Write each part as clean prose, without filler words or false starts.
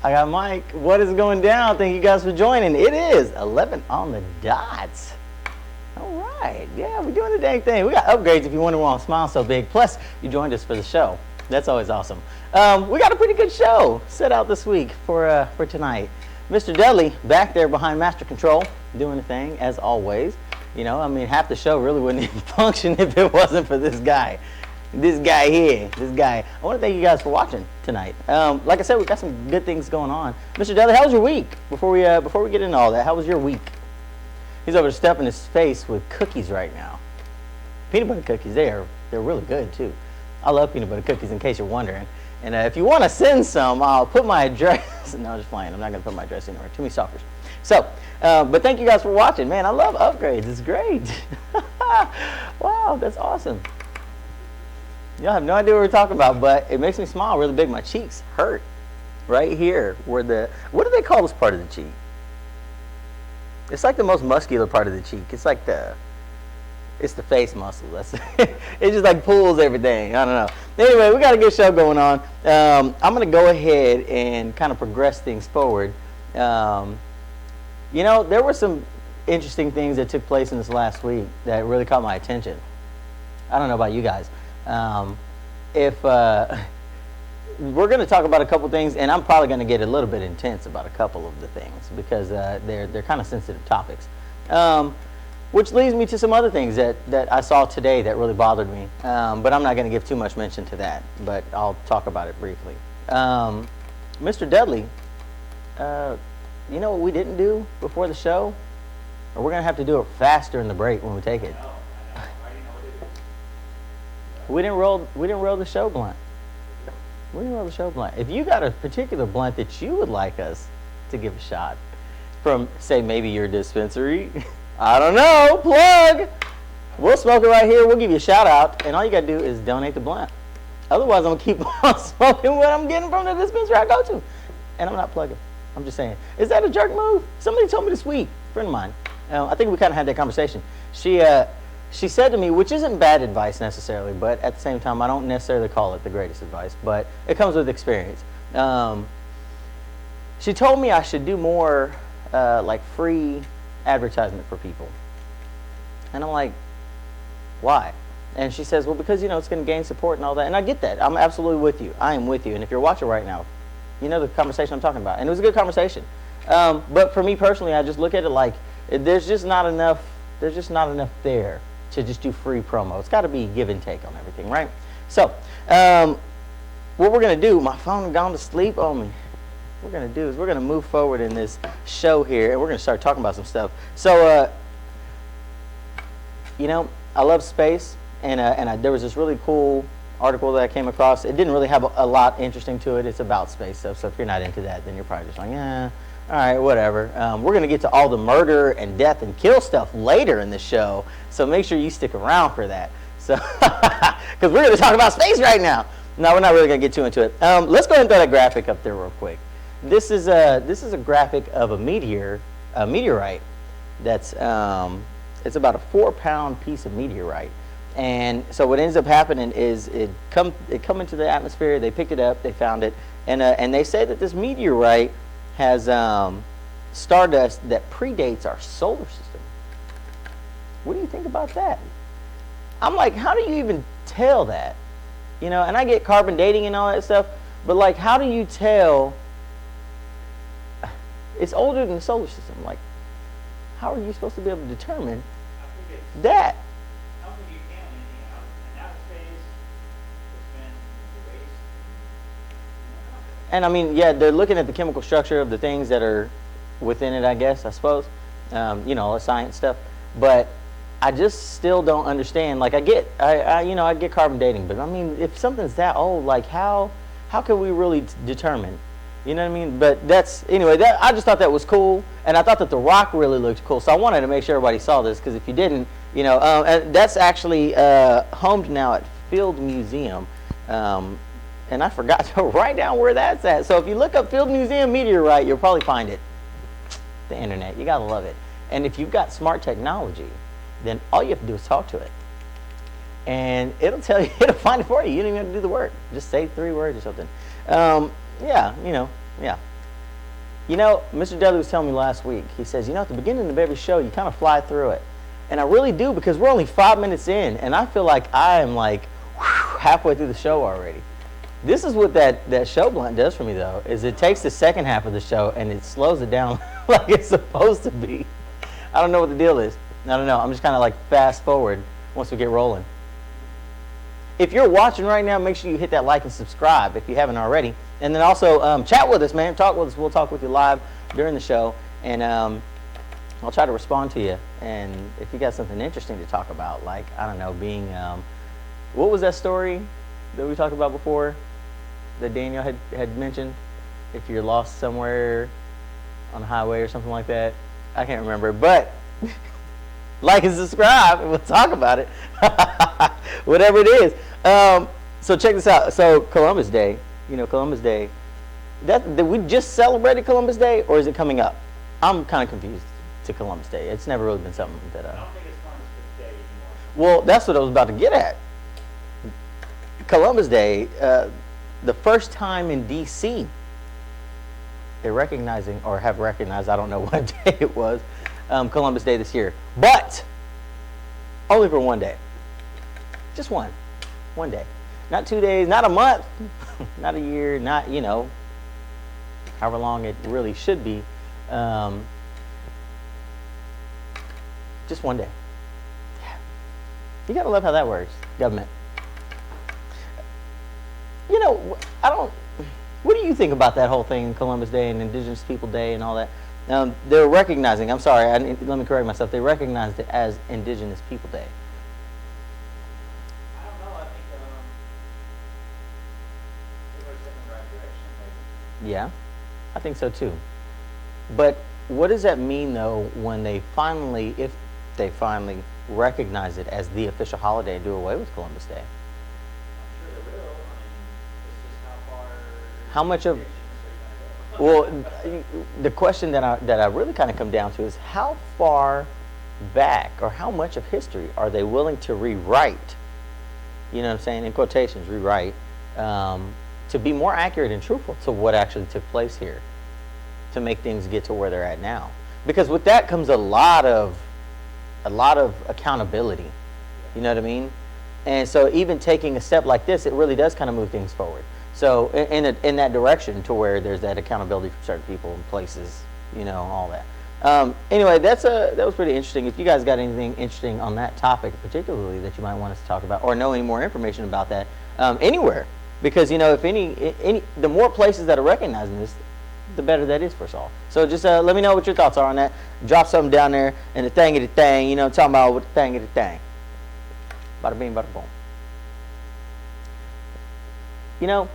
I got Mike. What is going down? Thank you guys for joining. It is 11 on the dot. All right. Yeah, we're doing the dang thing. We got upgrades if you wonder why I'm smiling so big. Plus, you joined us for the show. That's always awesome. We got a pretty good show set out this week for tonight. Mr. Dudley back there behind Master Control doing the thing, as always. You know, I mean, half the show really wouldn't even function if it wasn't for this guy. This guy here, this guy. I want to thank you guys for watching tonight. Like I said, we've got some good things going on. Mr. Dudley, how was your week? Before we get into all that, how was your week? He's over stuffing his face with cookies right now. Peanut butter cookies, they're really good too. I love peanut butter cookies, in case you're wondering. And if you want to send some, I'll put my address. No, I'm just playing. I'm not going to put my address anywhere. Too many stalkers. So, but thank you guys for watching. Man, I love upgrades. It's great. Wow, that's awesome. Y'all have no idea what we're talking about, but it makes me smile really big. My cheeks hurt right here where what do they call this part of the cheek? It's like the most muscular part of the cheek. It's like it's the face muscle. It just like pulls everything. I don't know. Anyway, we got a good show going on. I'm going to go ahead and kind of progress things forward. You know, there were some interesting things that took place in this last week that really caught my attention. I don't know about you guys. We're going to talk about a couple things, and I'm probably going to get a little bit intense about a couple of the things because they're kind of sensitive topics. Which leads me to some other things that I saw today that really bothered me. But I'm not going to give too much mention to that, but I'll talk about it briefly. Mr. Dudley, you know what we didn't do before the show? Or we're going to have to do it faster in the break when we take it. We didn't roll the show blunt. We didn't roll the show blunt. If you got a particular blunt that you would like us to give a shot from, say, maybe your dispensary, I don't know, plug. We'll smoke it right here. We'll give you a shout out, and all you got to do is donate the blunt. Otherwise, I'm going to keep on smoking what I'm getting from the dispensary I go to. And I'm not plugging. I'm just saying. Is that a jerk move? Somebody told me this week, a friend of mine. I think we kind of had that conversation. She said to me, which isn't bad advice necessarily, but at the same time, I don't necessarily call it the greatest advice, but it comes with experience. She told me I should do more like free advertisement for people. And I'm like, why? And she says, well, because, you know, it's going to gain support and all that. And I get that. I'm absolutely with you. I am with you. And if you're watching right now, you know the conversation I'm talking about. And it was a good conversation. But for me personally, I just look at it like there's just not enough there to just do free promo. It's got to be give and take on everything, right? So what we're going to do, my phone has gone to sleep on me. What we're going to do is we're going to move forward in this show here, and we're going to start talking about some stuff. So, you know, I love space, and there was this really cool article that I came across. It didn't really have a lot interesting to it. It's about space stuff, so if you're not into that, then you're probably just like, yeah, all right, whatever. We're going to get to all the murder and death and kill stuff later in the show, so make sure you stick around for that. So, because we're going to talk about space right now. No, we're not really going to get too into it. Let's go ahead and throw that graphic up there real quick. This is a graphic of a meteorite. That's it's about a 4-pound piece of meteorite. And so what ends up happening is it come into the atmosphere. They picked it up, they found it, and they say that this meteorite has stardust that predates our solar system. What do you think about that? I'm like, how do you even tell that? You know, and I get carbon dating and all that stuff, but like, how do you tell it's older than the solar system? Like, how are you supposed to be able to determine that? I don't think you can anything else. In that phase, it's been erased. And I mean, yeah, they're looking at the chemical structure of the things that are within it, I guess, I suppose. You know, science stuff. But I just still don't understand. Like, I get carbon dating, but I mean, if something's that old, like how can we really determine? You know what I mean? But I just thought that was cool, and I thought that the rock really looked cool. So I wanted to make sure everybody saw this, because if you didn't, you know, and that's actually homed now at Field Museum. And I forgot to write down where that's at. So if you look up Field Museum meteorite, you'll probably find it. The internet, you gotta love it. And if you've got smart technology, then all you have to do is talk to it, and it'll tell you, it'll find it for you. You don't even have to do the work. Just say 3 words or something. Yeah, you know, yeah. You know, Mr. Dudley was telling me last week, he says, you know, at the beginning of every show, you kind of fly through it. And I really do, because we're only 5 minutes in, and I feel like I am like halfway through the show already. This is what that show blunt does for me, though, is it takes the second half of the show and it slows it down like it's supposed to be. I don't know what the deal is. I don't know. I'm just kind of like fast forward once we get rolling. If you're watching right now, make sure you hit that like and subscribe if you haven't already. And then also chat with us, man. Talk with us. We'll talk with you live during the show. And I'll try to respond to you. And if you got something interesting to talk about, like, I don't know, being, what was that story that we talked about before that Daniel had mentioned? If you're lost somewhere on a highway or something like that. I can't remember. But like and subscribe and we'll talk about it. Whatever it is. So check this out. So Columbus Day, you know, Columbus Day, did we just celebrated Columbus Day, or is it coming up? I'm kind of confused to Columbus Day. It's never really been something that I don't think it's Columbus Day anymore. well, that's what I was about to get at. Columbus Day, the first time in D.C. they're recognizing, or have recognized, I don't know what day it was, Columbus Day this year, but only for one day. Just one day. Not 2 days, not a month, not a year, not, you know, however long it really should be. Just one day. Yeah. You gotta love how that works, government. You know, what do you think about that whole thing, Columbus Day and Indigenous People Day and all that? They're recognizing, I'm sorry, let me correct myself, they recognized it as Indigenous People Day. I don't know. I think we're in the right direction, maybe. Yeah, I think so too. But what does that mean, though, when they finally, if they finally recognize it as the official holiday and do away with Columbus Day? I'm sure they will. I mean, it's just how far. How much of, Indigenous are you gonna go? well, the question that I really kind of come down to is how far back, or how much of history are they willing to rewrite, you know what I'm saying, in quotations, rewrite, to be more accurate and truthful to what actually took place here, to make things get to where they're at now. Because with that comes a lot of accountability, you know what I mean? And so even taking a step like this, it really does kind of move things forward. So in that direction, to where there's that accountability for certain people and places, you know, all that. Anyway, that was pretty interesting. If you guys got anything interesting on that topic, particularly that you might want us to talk about, or know any more information about that, anywhere, because, you know, if the more places that are recognizing this, the better that is for us all. So just let me know what your thoughts are on that. Drop something down there, and the thing, you know, talking about what the thing. Bada bing, bada boom. You know,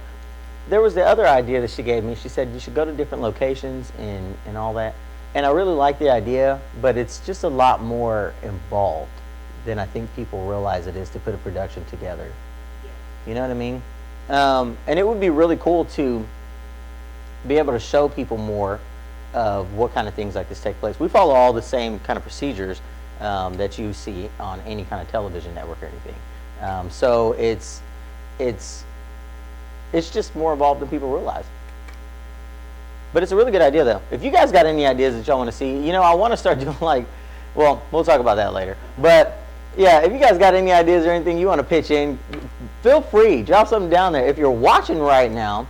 there was the other idea that she gave me. She said you should go to different locations and all that. And I really like the idea, but it's just a lot more involved than I think people realize it is to put a production together. You know what I mean? And it would be really cool to be able to show people more of what kind of things like this take place. We follow all the same kind of procedures that you see on any kind of television network or anything. So it's just more involved than people realize. But it's a really good idea, though. If you guys got any ideas that y'all want to see, you know, I want to start doing like, well, we'll talk about that later. But yeah, if you guys got any ideas or anything you want to pitch in, feel free. Drop something down there. If you're watching right now,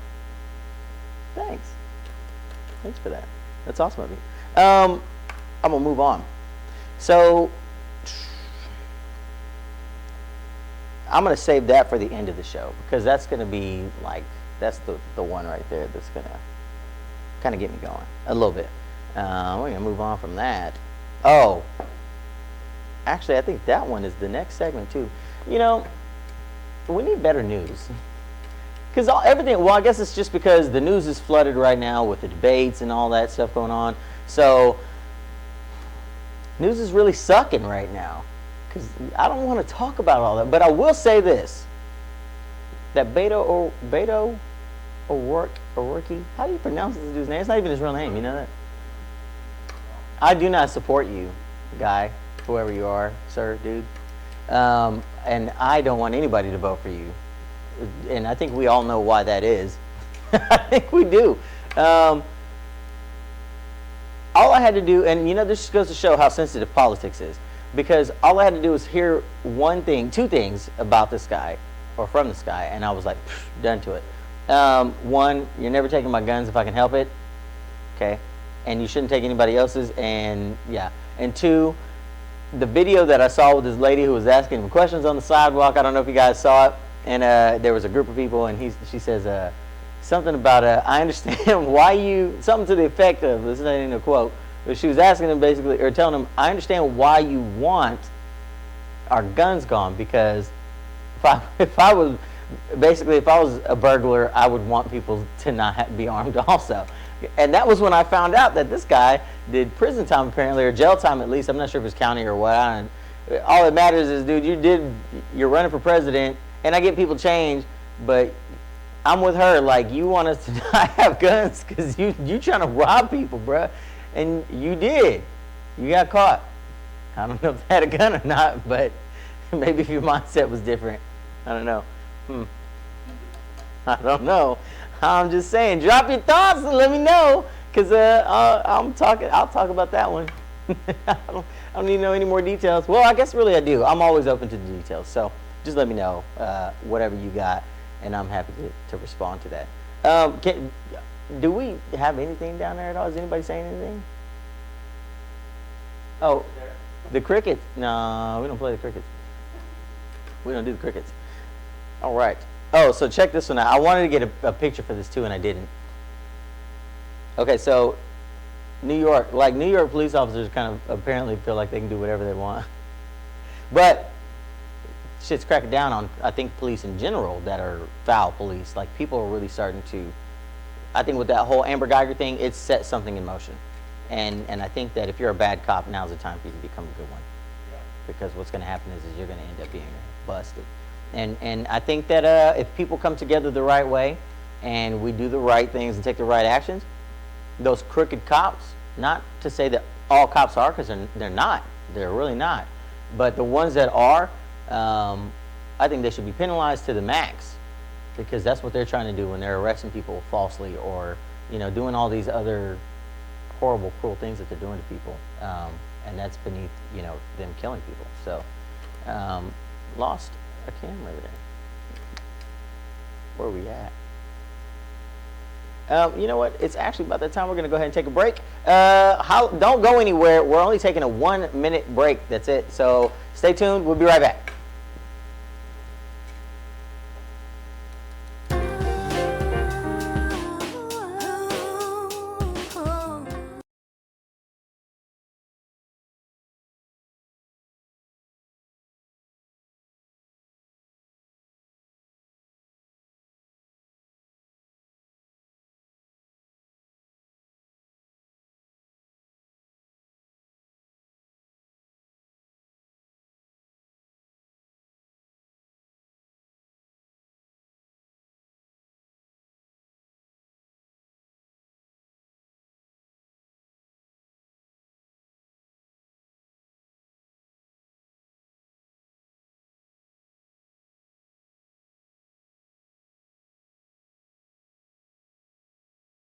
thanks. Thanks for that. That's awesome of you. I'm going to move on. So I'm going to save that for the end of the show, because that's going to be like, that's the one right there that's going to kind of get me going a little bit. We're going to move on from that. Oh, actually, I think that one is the next segment too. You know, we need better news. Because everything, well, I guess it's just because the news is flooded right now with the debates and all that stuff going on. So news is really sucking right now, because I don't want to talk about all that. But I will say this, that Beto O'Rourke, how do you pronounce this dude's name? It's not even his real name, you know that? I do not support you, guy, whoever you are, sir, dude. And I don't want anybody to vote for you. And I think we all know why that is. I think we do. all I had to do, and you know, this just goes to show how sensitive politics is, because all I had to do was hear two things about this guy, or from this guy, and I was like, done to it. One, you're never taking my guns if I can help it, okay? And you shouldn't take anybody else's, and yeah. And two, the video that I saw with this lady who was asking him questions on the sidewalk, I don't know if you guys saw it, and there was a group of people, and she says, something about, I understand why you, something to the effect of, this isn't a quote, but she was asking him basically, or telling him, I understand why you want our guns gone, because if I was a burglar, I would want people to not be armed also. And that was when I found out that this guy did prison time apparently, or jail time at least. I'm not sure if it's county or what. All that matters is, dude, you're running for president, and I get people change, but I'm with her. Like, you want us to not have guns because you trying to rob people, bruh. And you did. You got caught. I don't know if they had a gun or not, but maybe if your mindset was different. I don't know. I don't know. I'm just saying, drop your thoughts and let me know, because I'll talk about that one. I don't need to know any more details. Well, I guess really I do. I'm always open to the details. So just let me know whatever you got, and I'm happy to respond to that. Do we have anything down there at all? Is anybody saying anything? Oh, the crickets. No, we don't play the crickets. We don't do the crickets. All right. Oh, so check this one out. I wanted to get a picture for this too, and I didn't. Okay, so New York police officers kind of apparently feel like they can do whatever they want. But shit's cracking down on, I think, police in general that are foul police. Like, people are really starting to, I think with that whole Amber Geiger thing, it's set something in motion. And I think that if you're a bad cop, now's the time for you to become a good one. Yeah. Because what's going to happen is you're going to end up being busted. And I think that if people come together the right way and we do the right things and take the right actions, those crooked cops, not to say that all cops are, because they're not. They're really not. But the ones that are, I think they should be penalized to the max, because that's what they're trying to do when they're arresting people falsely, or, you know, doing all these other horrible, cruel things that they're doing to people. And that's beneath, you know, them killing people. So, lost a camera there. Where are we at? You know what? It's actually about that time. We're going to go ahead and take a break. Don't go anywhere. We're only taking a 1-minute break. That's it. So stay tuned. We'll be right back.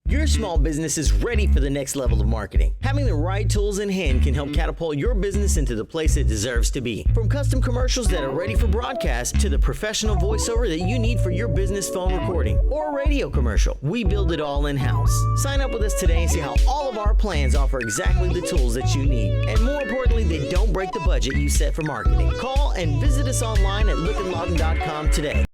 Your small business is ready for the next level of marketing. Having the right tools in hand can help catapult your business into the place it deserves to be. From custom commercials that are ready for broadcast to the professional voiceover that you need for your business phone recording or radio commercial, we build it all in-house. Sign up with us today and see how all of our plans offer exactly the tools that you need. And more importantly, they don't break the budget you set for marketing. Call and visit us online at lookandlawton.com today.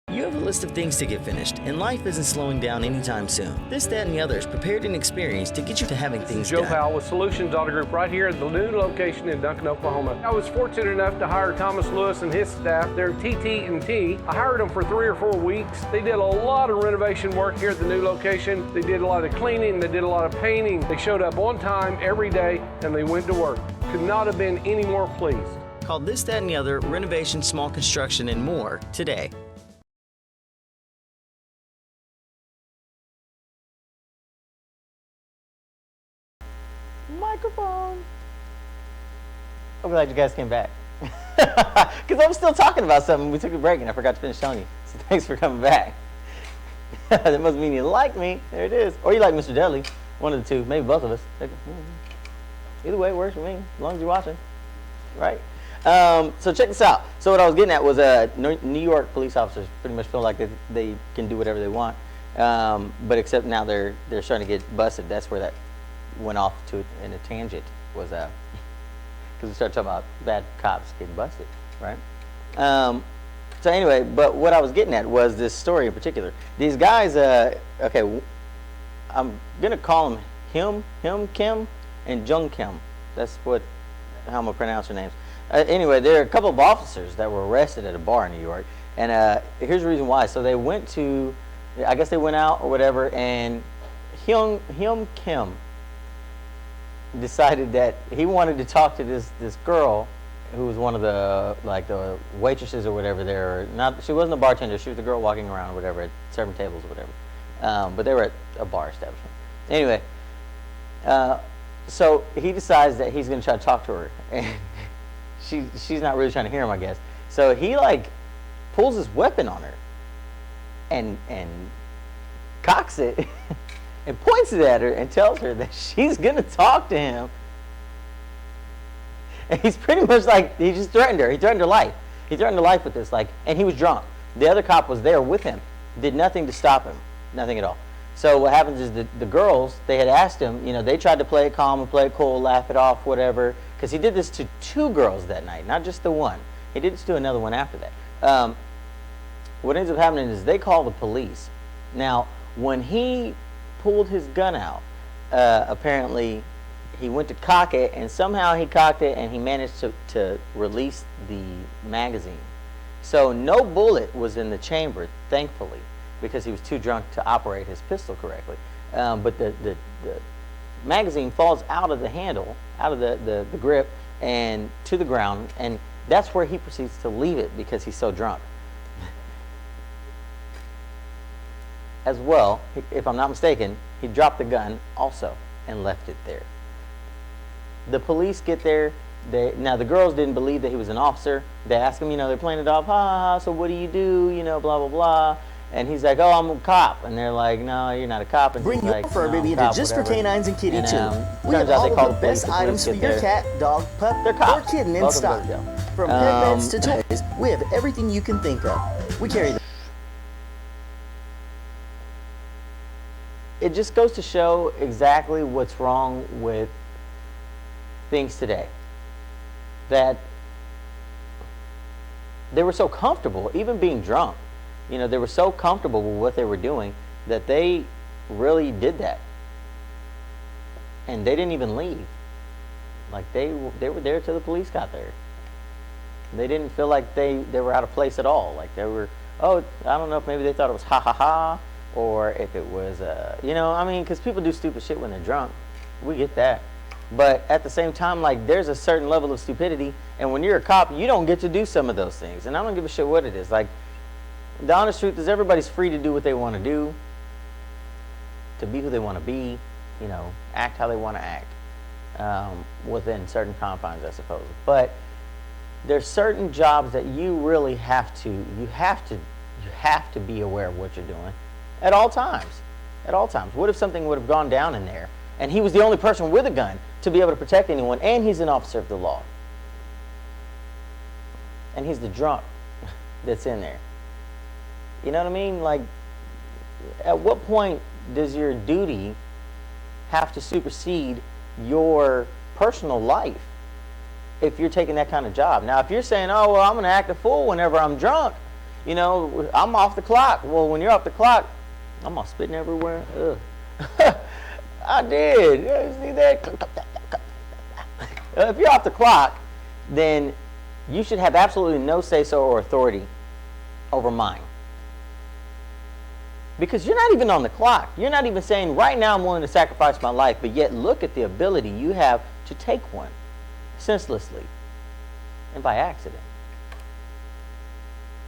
You have a list of things to get finished, and life isn't slowing down anytime soon. This, That, and the Other is prepared and experienced to get you to having things Joe done. Powell with Solutions Auto Group right here at the new location in Duncan, Oklahoma. I was fortunate enough to hire Thomas Lewis and his staff. They're TT&T. I hired them for 3 or 4 weeks. They did a lot of renovation work here at the new location. They did a lot of cleaning. They did a lot of painting. They showed up on time every day, and they went to work. Could not have been any more pleased. Call This, That, and the Other, renovation, small construction, and more today. I'm glad you guys came back. Because I'm still talking about something. We took a break and I forgot to finish telling you. So thanks for coming back. That must mean you like me. There it is. Or you like Mr. Dudley. One of the two. Maybe both of us. Either way, it works for me. As long as you're watching. Right? So check this out. So what I was getting at was New York police officers pretty much feel like they can do whatever they want. But except now they're starting to get busted. That's where that went off to in a tangent was because we started talking about bad cops getting busted, right? So anyway, but what I was getting at was this story in particular. These guys, okay, I'm gonna call them him, Kim, and Jung Kim. That's how I'm gonna pronounce their names. Anyway, there are a couple of officers that were arrested at a bar in New York, and here's the reason why. So they went to, I guess they went out or whatever, and Hyun Kim decided that he wanted to talk to this girl who was one of the the waitresses or whatever there. Not, she wasn't a bartender. She was the girl walking around or whatever, serving tables or whatever. But they were at a bar establishment. Anyway, so he decides that he's going to try to talk to her, and she's not really trying to hear him, I guess. So he pulls his weapon on her, and cocks it, and points it at her, and tells her that she's going to talk to him. And he's pretty much he just threatened her. He threatened her life. He threatened her life with this, and he was drunk. The other cop was there with him, did nothing to stop him, nothing at all. So what happens is the girls, they had asked him, they tried to play it calm and play it cool, laugh it off, whatever, because he did this to 2 girls that night, not just the one. He did this to another one after that. What ends up happening is they call the police. Now, when he pulled his gun out, apparently he went to cock it, and somehow he cocked it, and he managed to release the magazine. So no bullet was in the chamber, thankfully, because he was too drunk to operate his pistol correctly. But the magazine falls out of the handle, out of the grip, and to the ground, and that's where he proceeds to leave it because he's so drunk. As well, if I'm not mistaken, he dropped the gun also and left it there. The police get there. Now the girls didn't believe that he was an officer. They ask him, they're playing it off, ha ha ha, so what do you do, blah blah blah. And he's like, oh, I'm a cop. And they're like, no, you're not a cop. And Bring he's your like, fur no, baby I'm a into cop, Just whatever. for Canines and Kitty And, too. We turns have out they all call of the the police. best The police items for get your there. cat, dog, pup, They're or cops. kitten in Both of stock. them go. From pet beds to toys, we have everything you can think of. We carry them. It just goes to show exactly what's wrong with things today. That they were so comfortable, even being drunk, they were so comfortable with what they were doing that they really did that. And they didn't even leave. They were there till the police got there. They didn't feel like they were out of place at all. They were, I don't know if maybe they thought it was ha ha ha, or if it was, because people do stupid shit when they're drunk. We get that. But at the same time, there's a certain level of stupidity, and when you're a cop, you don't get to do some of those things. And I don't give a shit what it is. The honest truth is everybody's free to do what they want to do, to be who they want to be, act how they want to act, within certain confines, I suppose. But there's certain jobs that you really have to be aware of what you're doing at all times. At all times. What if something would have gone down in there, and he was the only person with a gun to be able to protect anyone, and he's an officer of the law, and he's the drunk that's in there? You know what I mean? At what point does your duty have to supersede your personal life if you're taking that kind of job? Now, if you're saying, oh, well, I'm going to act a fool whenever I'm drunk, I'm off the clock. Well, when you're off the clock, I'm all spitting everywhere. Ugh. I did. See that? If you're off the clock, then you should have absolutely no say-so or authority over mine. Because you're not even on the clock. You're not even saying, right now I'm willing to sacrifice my life, but yet look at the ability you have to take one senselessly and by accident.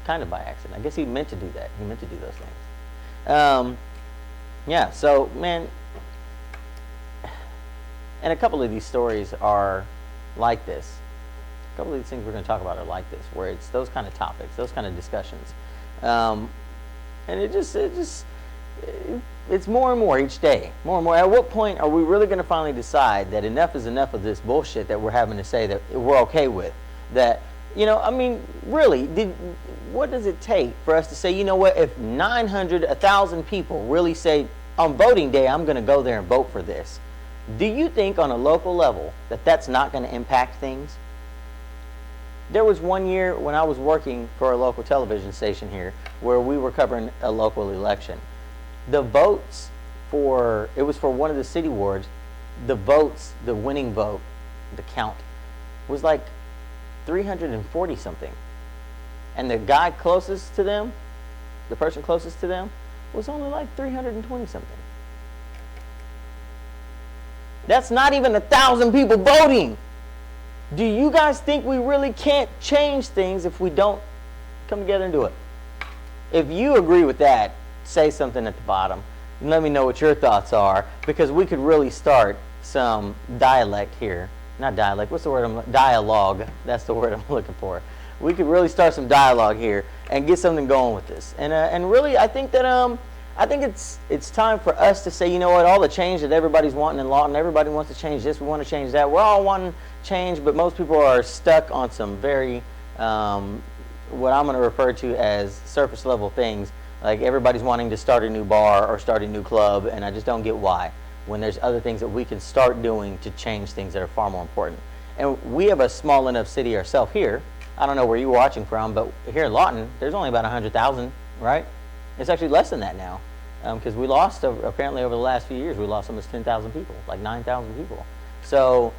Kind of by accident. I guess he meant to do that. He meant to do those things. Yeah, so, man, and a couple of these stories are like this. A couple of these things we're going to talk about are like this, where it's those kind of topics, those kind of discussions. And it's more and more each day, more and more. At what point are we really going to finally decide that enough is enough of this bullshit that we're having to say that we're okay with? That, you know, I mean, really, what does it take for us to say, you know what, if 900, 1,000 people really say, on voting day, I'm going to go there and vote for this, do you think on a local level that that's not going to impact things? There was one year when I was working for a local television station here where we were covering a local election. The votes for, it was for one of the city wards, the votes, the winning vote, the count, was like 340 something. And the guy closest to them, the person closest to them, was only like 320 something. That's not even 1,000 people voting. Do you guys think we really can't change things if we don't come together and do it? If you agree with that, say something at the bottom and let me know what your thoughts are, because we could really start some dialect here. Not dialect, what's the word? Dialogue. That's the word I'm looking for. We could really start some dialogue here and get something going with this. And really, I think that I think it's time for us to say, you know what, all the change that everybody's wanting in Lawton, everybody wants to change this, we want to change that. We're all wanting change, but most people are stuck on some very, what I'm going to refer to as surface level things. Like everybody's wanting to start a new bar or start a new club, and I just don't get why, when there's other things that we can start doing to change things that are far more important. And we have a small enough city ourselves here. I don't know where you're watching from, but here in Lawton, there's only about 100,000, right? It's actually less than that now, because we lost, apparently over the last few years, we lost almost 10,000 people, like 9,000 people. So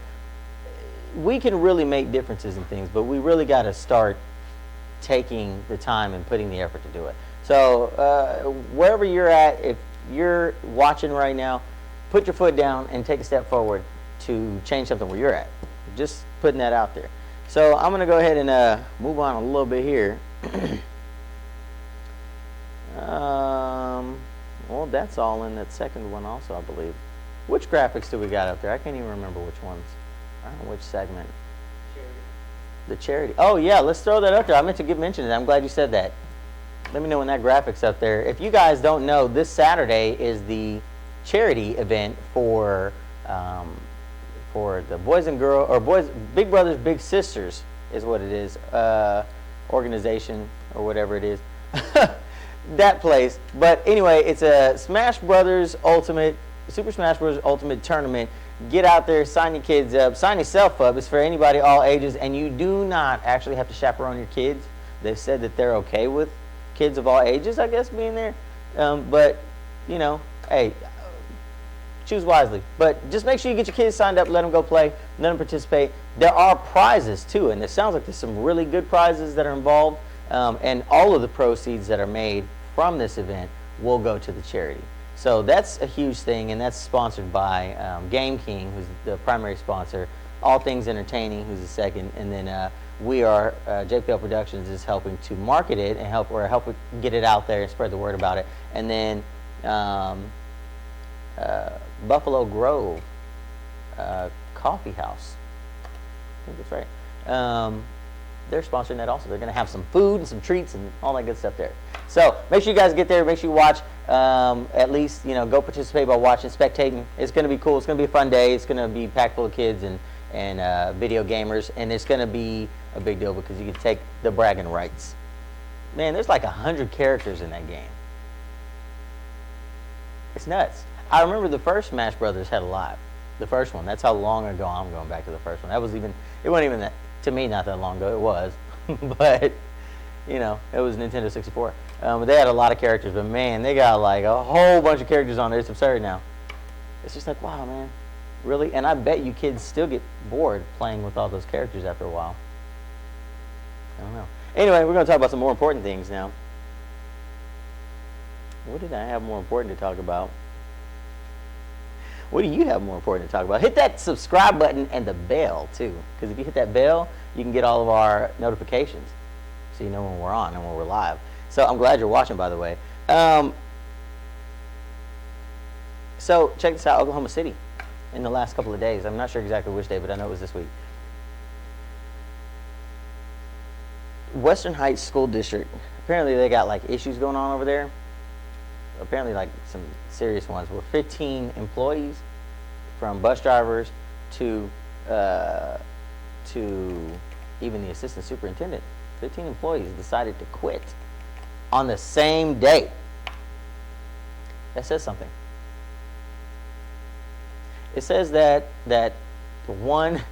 we can really make differences in things, but we really got to start taking the time and putting the effort to do it. So wherever you're at, if you're watching right now, put your foot down and take a step forward to change something where you're at. Just putting that out there. So I'm going to go ahead and move on a little bit here. Well, that's all in that second one also, I believe. Which graphics do we got up there? I can't even remember which ones. I don't know which segment. Charity. The charity. Oh, yeah, let's throw that up there. I meant to mention it. I'm glad you said that. Let me know when that graphic's up there. If you guys don't know, this Saturday is the charity event for the Boys and Girls, or Boys, Big Brothers Big Sisters is what it is, organization or whatever it is. That place. But anyway, it's a Smash Brothers Ultimate, Super Smash Bros. Ultimate tournament. Get out there, sign your kids up, sign yourself up. It's for anybody, all ages, and you do not actually have to chaperone your kids. They've said that they're okay with kids of all ages, I guess, being there. But, you know, hey, choose wisely. But just make sure you get your kids signed up, let them go play, let them participate. There are prizes, too, and it sounds like there's some really good prizes that are involved, and all of the proceeds that are made from this event will go to the charity. So that's a huge thing, and that's sponsored by Game King, who's the primary sponsor, All Things Entertaining, who's the second, and then we are, JPL Productions is helping to market it and help get it out there and spread the word about it. And then Buffalo Grove Coffee House, I think that's right. They're sponsoring that also. They're going to have some food and some treats and all that good stuff there. So make sure you guys get there. Make sure you watch. At least, you know, go participate by watching, spectating. It's going to be cool. It's going to be a fun day. It's going to be packed full of kids and video gamers, and it's going to be a big deal because you can take the bragging rights. Man, there's like 100 characters in that game. It's nuts. I remember the first Smash Brothers had a lot. The first one. That's how long ago I'm going back to the first one. That was even. It wasn't even that. To me, not that long ago. It was, but you know, it was Nintendo 64. But they had a lot of characters. But man, they got like a whole bunch of characters on there. It's absurd now. It's just like, wow, man, really? And I bet you kids still get bored playing with all those characters after a while. I don't know. Anyway, we're going to talk about some more important things now. What did I have more important to talk about? What do you have more important to talk about? Hit that subscribe button and the bell, too. Because if you hit that bell, you can get all of our notifications. So you know when we're on and when we're live. So I'm glad you're watching, by the way. So check this out, Oklahoma City. In the last couple of days. I'm not sure exactly which day, but I know it was this week. Western Heights School District, apparently they got like issues going on over there. Apparently like some serious ones where 15 employees, from bus drivers to even the assistant superintendent, 15 employees decided to quit on the same day. That says something. It says that one,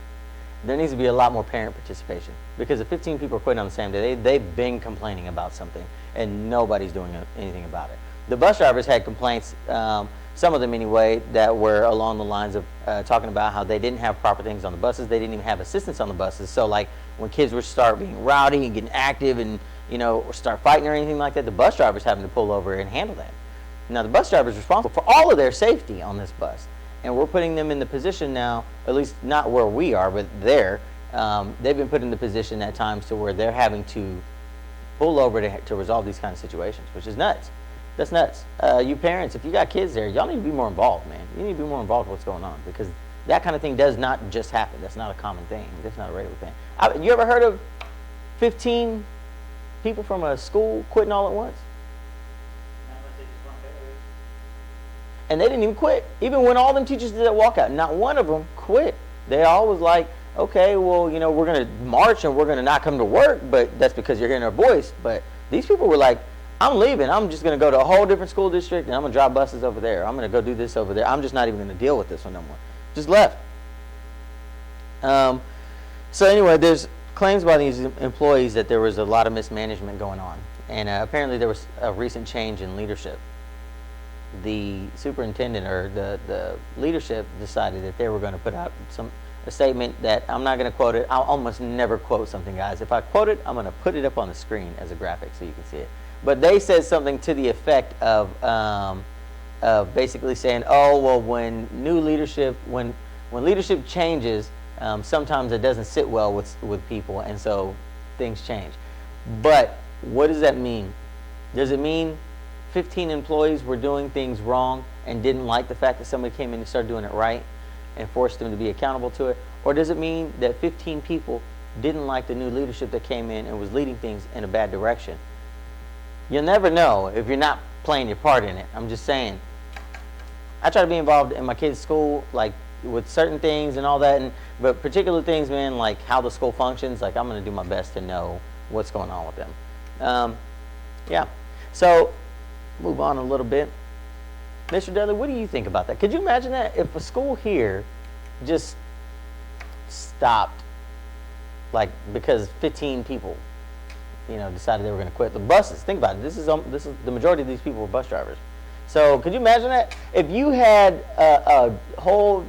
there needs to be a lot more parent participation, because if 15 people are quitting on the same day, they've been complaining about something and nobody's doing anything about it. The bus drivers had complaints, some of them anyway, that were along the lines of talking about how they didn't have proper things on the buses. They didn't even have assistants on the buses. So like when kids would start being rowdy and getting active and, you know, or start fighting or anything like that, the bus drivers having to pull over and handle that. Now the bus driver is responsible for all of their safety on this bus. And we're putting them in the position now, at least not where we are, but there, they've been put in the position at times to where they're having to pull over to resolve these kind of situations, which is nuts. That's nuts. You parents, if you got kids there, y'all need to be more involved, man. You need to be more involved with what's going on, because that kind of thing does not just happen. That's not a common thing. That's not a regular thing. You ever heard of 15 people from a school quitting all at once? And they didn't even quit. Even when all them teachers did that walkout, not one of them quit. They all was like, okay, well, you know, we're going to march and we're going to not come to work, but that's because you're hearing our voice. But these people were like, I'm leaving. I'm just going to go to a whole different school district and I'm going to drive buses over there. I'm going to go do this over there. I'm just not even going to deal with this one no more. Just left. So anyway, there's claims by these employees that there was a lot of mismanagement going on. And apparently there was a recent change in leadership. The superintendent or the leadership decided that they were going to put out a statement that I'm not going to quote it. I'll almost never quote something, guys. If I quote it, I'm going to put it up on the screen as a graphic so you can see it. But they said something to the effect of basically saying, oh, well, when leadership changes, sometimes it doesn't sit well with people, and so things change. But what does that mean? Does it mean 15 employees were doing things wrong and didn't like the fact that somebody came in and started doing it right and forced them to be accountable to it? Or does it mean that 15 people didn't like the new leadership that came in and was leading things in a bad direction? You'll never know if you're not playing your part in it. I'm just saying. I try to be involved in my kids' school, like with certain things and all that, but particular things, man, like how the school functions, like I'm going to do my best to know what's going on with them. Yeah. So, move on a little bit. Mr. Dudley, what do you think about that? Could you imagine that if a school here just stopped, like because 15 people, you know, decided they were going to quit? The buses, think about it. This is the majority of these people were bus drivers. So could you imagine that if you had a whole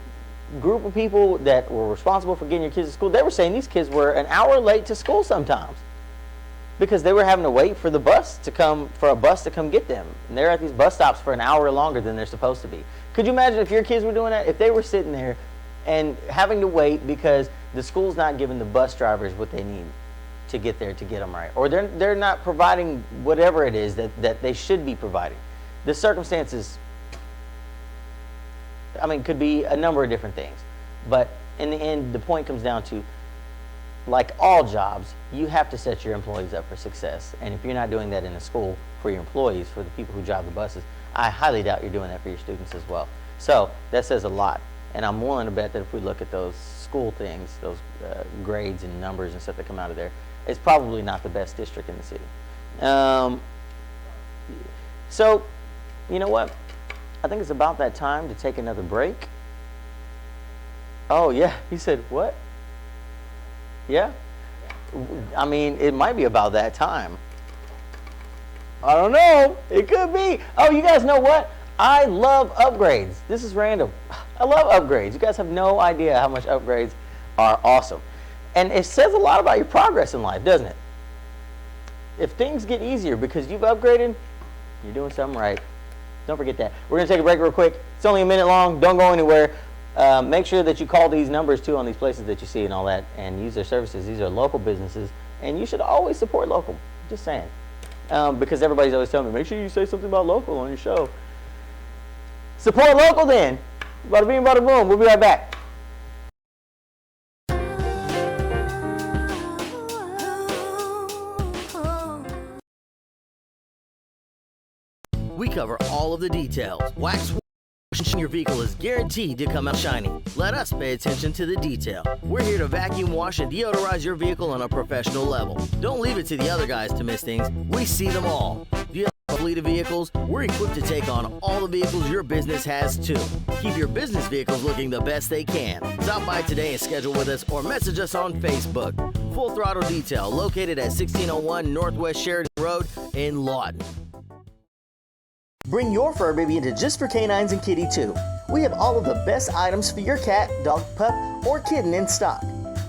group of people that were responsible for getting your kids to school? They were saying these kids were an hour late to school sometimes, because they were having to wait for a bus to come get them. And they're at these bus stops for an hour longer than they're supposed to be. Could you imagine if your kids were doing that? If they were sitting there and having to wait because the school's not giving the bus drivers what they need to get there to get them right. Or they're not providing whatever it is that they should be providing. The circumstances, I mean, could be a number of different things. But in the end, the point comes down to, like all jobs, you have to set your employees up for success. And if you're not doing that in a school for your employees, for the people who drive the buses, I highly doubt you're doing that for your students as well. So that says a lot. And I'm willing to bet that if we look at those school things, those grades and numbers and stuff that come out of there, it's probably not the best district in the city. So, you know what? I think it's about that time to take another break. Oh, yeah. He said, what? Yeah? I mean, it might be about that time. I don't know. It could be. Oh, you guys know what? I love upgrades. This is random. I love upgrades. You guys have no idea how much upgrades are awesome. And it says a lot about your progress in life, doesn't it? If things get easier because you've upgraded, you're doing something right. Don't forget that. We're going to take a break real quick. It's only a minute long. Don't go anywhere. Make sure that you call these numbers too on these places that you see and all that, and use their services. These are local businesses, and you should always support local. Just saying. Because everybody's always telling me, make sure you say something about local on your show. Support local then. Bada bing, bada boom. We'll be right back. We cover all of the details. Wax washing your vehicle is guaranteed to come out shiny. Let us pay attention to the detail. We're here to vacuum wash and deodorize your vehicle on a professional level. Don't leave it to the other guys to miss things. We see them all. Do you have a fleet of vehicles? We're equipped to take on all the vehicles your business has too. Keep your business vehicles looking the best they can. Stop by today and schedule with us or message us on Facebook. Full Throttle Detail, located at 1601 Northwest Sheridan Road in Lawton. Bring your fur baby into Just for Canines and Kitty too. We have all of the best items for your cat, dog, pup, or kitten in stock.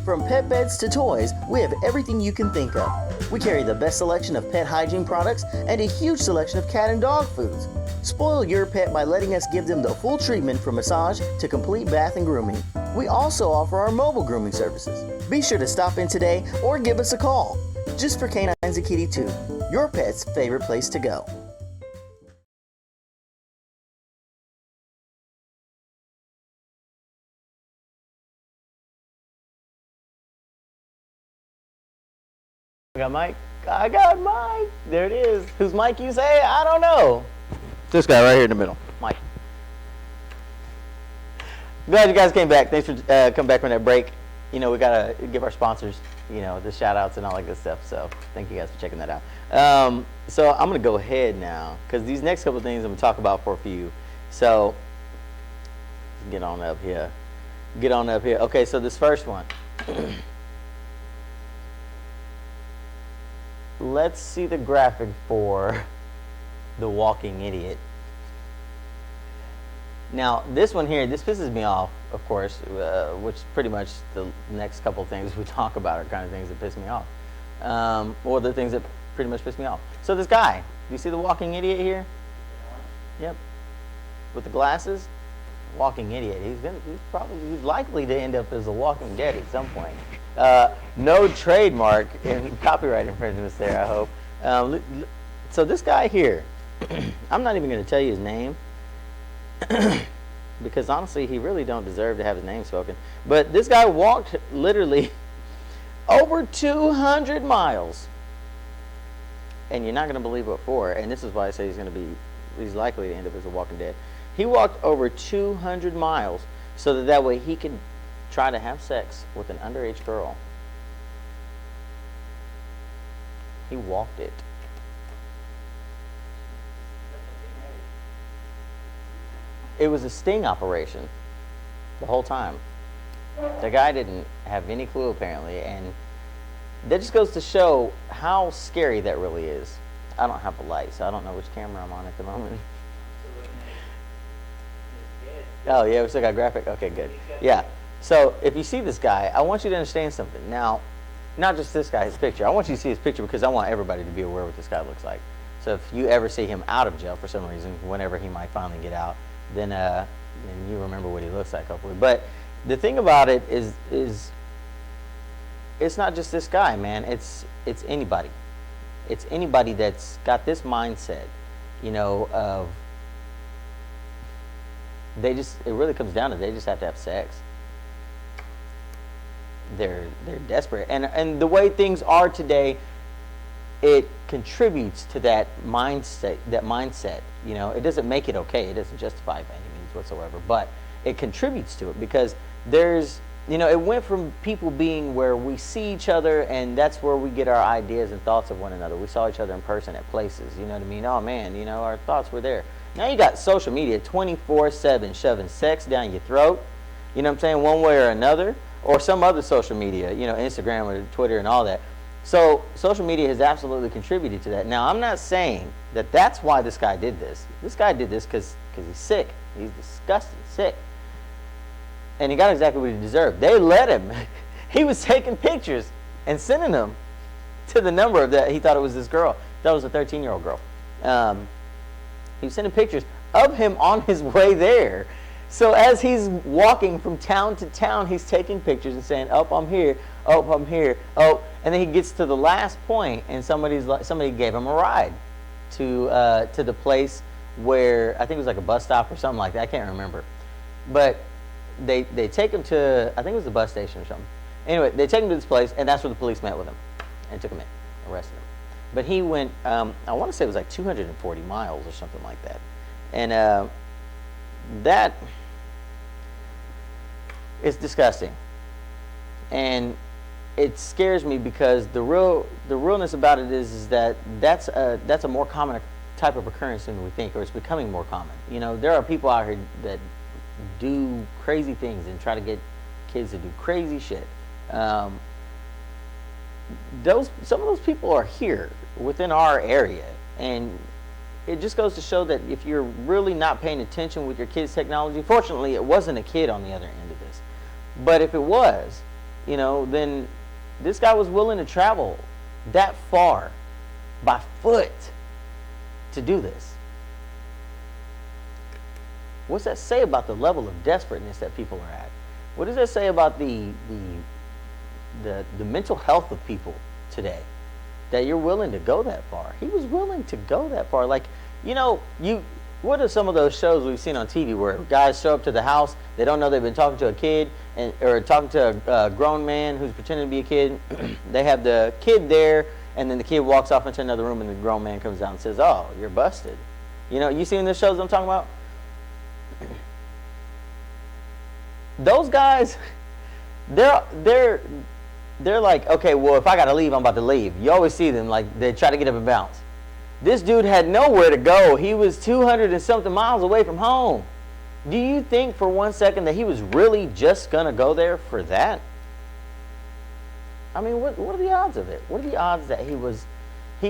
From pet beds to toys, we have everything you can think of. We carry the best selection of pet hygiene products and a huge selection of cat and dog foods. Spoil your pet by letting us give them the full treatment from massage to complete bath and grooming. We also offer our mobile grooming services. Be sure to stop in today or give us a call. Just for Canines and Kitty too, your pet's favorite place to go. I got Mike. I got Mike. There it is. Who's Mike, you say? I don't know. This guy right here in the middle. Mike. Glad you guys came back. Thanks for coming back from that break. You know, we got to give our sponsors, you know, the shout outs and all that good stuff. So thank you guys for checking that out. So I'm going to go ahead now because these next couple of things I'm going to talk about for a few. So get on up here. Get on up here. Okay, so this first one. Let's see the graphic for the walking idiot. Now, this one here, this pisses me off, of course, which pretty much the next couple of things we talk about are kind of things that piss me off. Or the things that pretty much piss me off. So this guy, do you see the walking idiot here? Yep. With the glasses? Walking idiot. He's likely to end up as a Walking Dead at some point. No trademark and copyright infringements there, I hope. So this guy here, I'm not even going to tell you his name because honestly, he really don't deserve to have his name spoken. But this guy walked literally over 200 miles, and you're not going to believe what for. And this is why I say he's likely to end up as a Walking Dead. He walked over 200 miles so that way he could try to have sex with an underage girl. He walked it. It was a sting operation the whole time. The guy didn't have any clue apparently, and that just goes to show how scary that really is. I don't have a light, so I don't know which camera I'm on at the moment. Oh yeah, we still got graphic? Okay, good. Yeah. So if you see this guy, I want you to understand something. Now, not just this guy, his picture. I want you to see his picture because I want everybody to be aware what this guy looks like. So if you ever see him out of jail for some reason, whenever he might finally get out, then you remember what he looks like, hopefully. But the thing about it is it's not just this guy, man. It's anybody. It's anybody that's got this mindset, you know, of it really comes down to they just have to have sex. They're desperate, and the way things are today, it contributes to that mindset. You know, it doesn't make it okay. It doesn't justify it by any means whatsoever, but it contributes to it because there's, you know, it went from people being where we see each other and that's where we get our ideas and thoughts of one another. We saw each other in person at places, you know what I mean? Oh man, you know, our thoughts were there. Now you got social media 24/7 shoving sex down your throat, you know what I'm saying, one way or another, or some other social media, you know, Instagram or Twitter and all that. So social media has absolutely contributed to that. Now I'm not saying that that's why this guy did this. This guy did this because he's sick. He's disgusting sick. And he got exactly what he deserved. They let him. He was taking pictures and sending them to the number of that. He thought it was this girl. That was a 13-year-old girl. He was sending pictures of him on his way there. So as he's walking from town to town, he's taking pictures and saying, "Oh, I'm here. Oh, I'm here. Oh," and then he gets to the last point, and somebody gave him a ride to the place where I think it was like a bus stop or something like that. I can't remember, but they take him to, I think it was the bus station or something. Anyway, they take him to this place, and that's where the police met with him and took him in, arrested him. but he went, I want to say it was like 240 miles or something like that. And that is disgusting. And it scares me because the realness about it is that that's a more common type of occurrence than we think, or it's becoming more common. You know, there are people out here that do crazy things and try to get kids to do crazy shit. Some of those people are here within our area, and it just goes to show that if you're really not paying attention with your kids' technology, fortunately it wasn't a kid on the other end of this, but if it was, you know, then this guy was willing to travel that far by foot to do this. What's that say about the level of desperateness that people are at? What does that say about the mental health of people today? That you're willing to go that far. He was willing to go that far. Like, you know, what are some of those shows we've seen on TV where guys show up to the house, they don't know they've been talking to a kid, or talking to a grown man who's pretending to be a kid. They have the kid there, and then the kid walks off into another room, and the grown man comes out and says, "Oh, you're busted." You know, you seen the shows I'm talking about? Those guys, they're like, okay, well, if I gotta leave, I'm about to leave. You always see them like they try to get up and bounce. This dude had nowhere to go. He was 200 and something miles away from home. Do you think for one second that he was really just gonna go there for that? I mean, what are the odds of it? What are the odds that he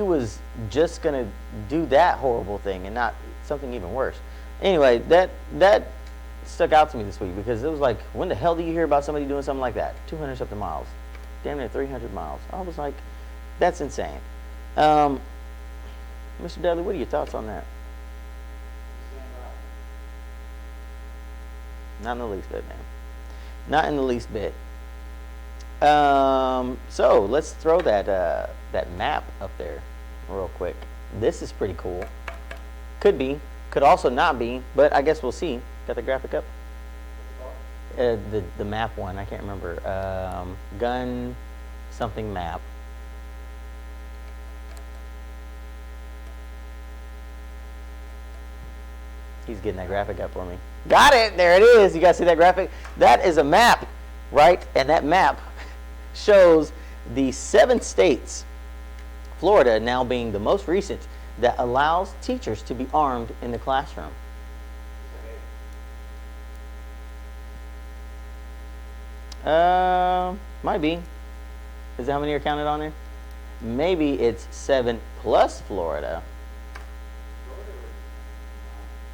was just gonna do that horrible thing and not something even worse? Anyway, that stuck out to me this week because it was like, when the hell do you hear about somebody doing something like that? 200 something miles, damn near 300 miles. I was like, that's insane. Mr. Dudley, what are your thoughts on that? Not in the least bit, man. Not in the least bit. So let's throw that map up there real quick. This is pretty cool. Could be, could also not be, but I guess we'll see. Got the graphic up? The map one, I can't remember. Gun something map. He's getting that graphic up for me. Got it! There it is. You guys see that graphic? That is a map, right? And that map shows the 7 states, Florida now being the most recent, that allows teachers to be armed in the classroom. Might be. Is that how many are counted on there? Maybe it's 7 plus Florida.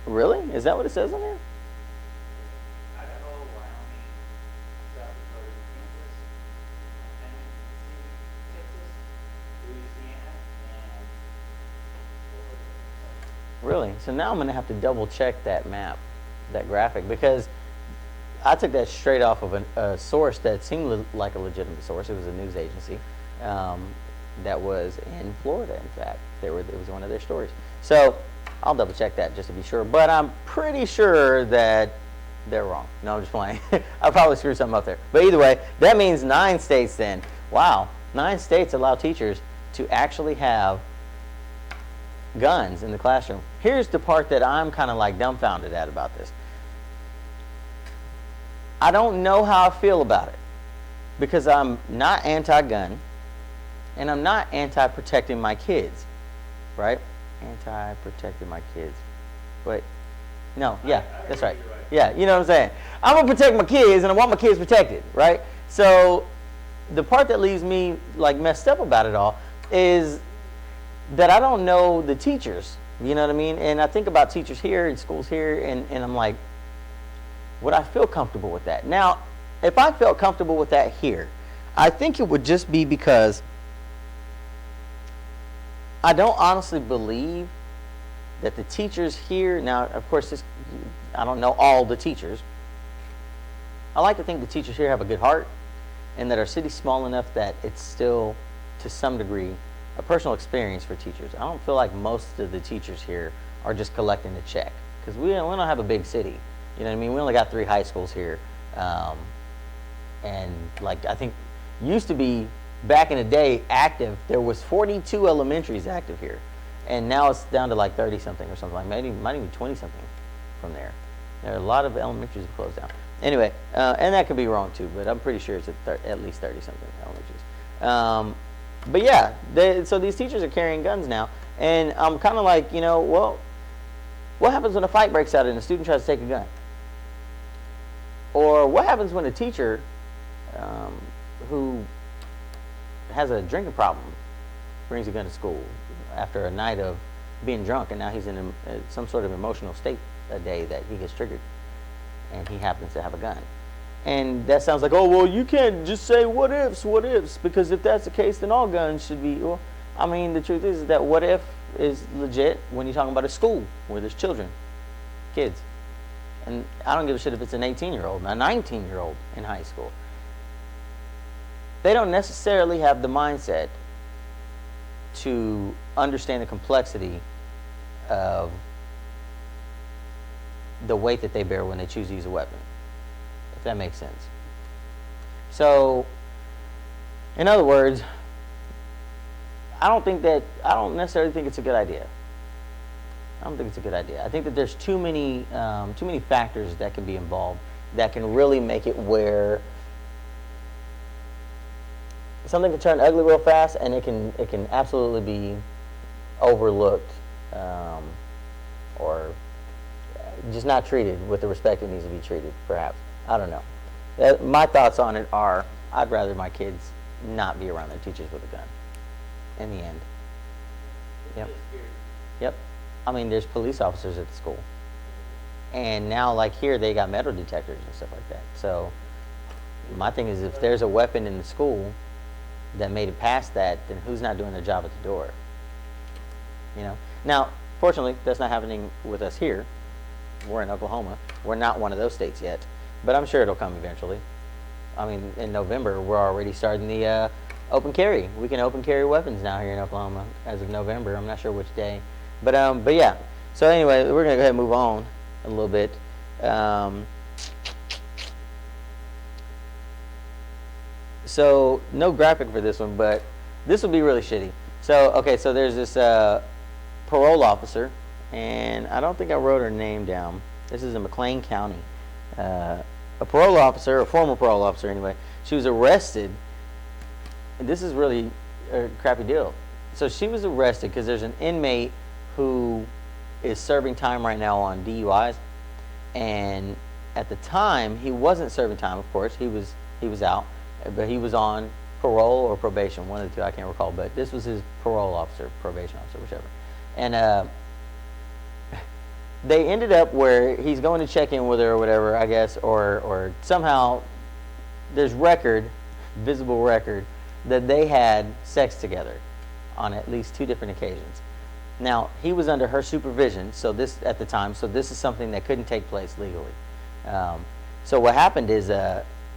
Really? Is that what it says on there? Idaho, Wyoming, South Dakota, Kansas, Texas, Louisiana, and Florida. Really? So now I'm going to have to double check that map, that graphic, because I took that straight off of a source that seemed like a legitimate source. It was a news agency that was in Florida, in fact. It was one of their stories. So I'll double check that just to be sure. But I'm pretty sure that they're wrong. No, I'm just playing. I probably screwed something up there. But either way, that means 9 states then. Wow, 9 states allow teachers to actually have guns in the classroom. Here's the part that I'm kind of like dumbfounded at about this. I don't know how I feel about it because I'm not anti-gun and I'm not anti-protecting my kids, right? Anti-protecting my kids. But no, yeah, that's right. Yeah, you know what I'm saying? I'm going to protect my kids and I want my kids protected, right? So the part that leaves me like messed up about it all is that I don't know the teachers, you know what I mean? And I think about teachers here and schools here and I'm like, would I feel comfortable with that? Now, if I felt comfortable with that here, I think it would just be because I don't honestly believe that the teachers here, now, of course, I don't know all the teachers. I like to think the teachers here have a good heart and that our city's small enough that it's still, to some degree, a personal experience for teachers. I don't feel like most of the teachers here are just collecting a check because we don't have a big city. You know what I mean? We only got 3 high schools here. And like, I think used to be back in the day, active, there was 42 elementaries active here. And now it's down to like 30 something or something, like maybe might even 20 something from there. There are a lot of elementaries that closed down. Anyway, and that could be wrong too, but I'm pretty sure it's at least 30 something elementaries. But yeah, so these teachers are carrying guns now, and I'm kind of like, well, what happens when a fight breaks out and a student tries to take a gun? Or what happens when a teacher who has a drinking problem brings a gun to school after a night of being drunk, and now he's in some sort of emotional state a day that he gets triggered, and he happens to have a gun. And that sounds like, oh, well, you can't just say what ifs, because if that's the case, then all guns should be. Well, I mean, the truth is that what if is legit when you're talking about a school where there's children, kids. And I don't give a shit if it's an 18-year-old, a 19-year-old in high school. They don't necessarily have the mindset to understand the complexity of the weight that they bear when they choose to use a weapon, if that makes sense. So, in other words, I don't necessarily think it's a good idea. I don't think it's a good idea. I think that there's too many factors that can be involved that can really make it where something can turn ugly real fast, and it can absolutely be overlooked or just not treated with the respect it needs to be treated, perhaps. I don't know. My thoughts on it are, I'd rather my kids not be around their teachers with a gun in the end. Yep. Yep. I mean, there's police officers at the school. And now, like here, they got metal detectors and stuff like that. So my thing is, if there's a weapon in the school that made it past that, then who's not doing their job at the door? Now, fortunately, that's not happening with us here. We're in Oklahoma. We're not one of those states yet, but I'm sure it'll come eventually. I mean, in November, we're already starting the open carry. We can open carry weapons now here in Oklahoma as of November. I'm not sure which day, but yeah. So anyway, we're gonna go ahead and move on a little bit. So no graphic for this one, but this will be really shitty. So okay, so there's this parole officer, and I don't think I wrote her name down. This is in McLean County. A parole officer, a former parole officer anyway, she was arrested, and this is really a crappy deal. So she was arrested because there's an inmate who is serving time right now on DUIs, and at the time he wasn't serving time, of course. He was out, but he was on parole or probation, one of the two, I can't recall, but this was his parole officer, probation officer, whichever. And they ended up where he's going to check in with her or whatever, I guess, or somehow there's visible record, that they had sex together on at least 2 different occasions. Now, he was under her supervision, so this is something that couldn't take place legally. So what happened is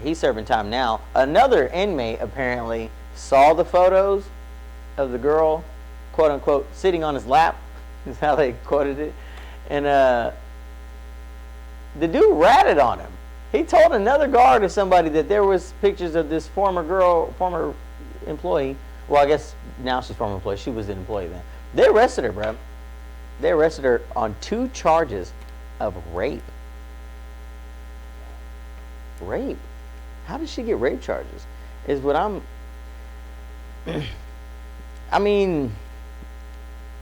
he's serving time now. Another inmate apparently saw the photos of the girl, quote unquote, sitting on his lap, is how they quoted it. And the dude ratted on him. He told another guard or somebody that there was pictures of this former employee. Well, I guess now she's former employee. She was an employee then. They arrested her, bro. They arrested her on 2 charges of rape. Rape. How did she get rape charges? Is what I'm. I mean,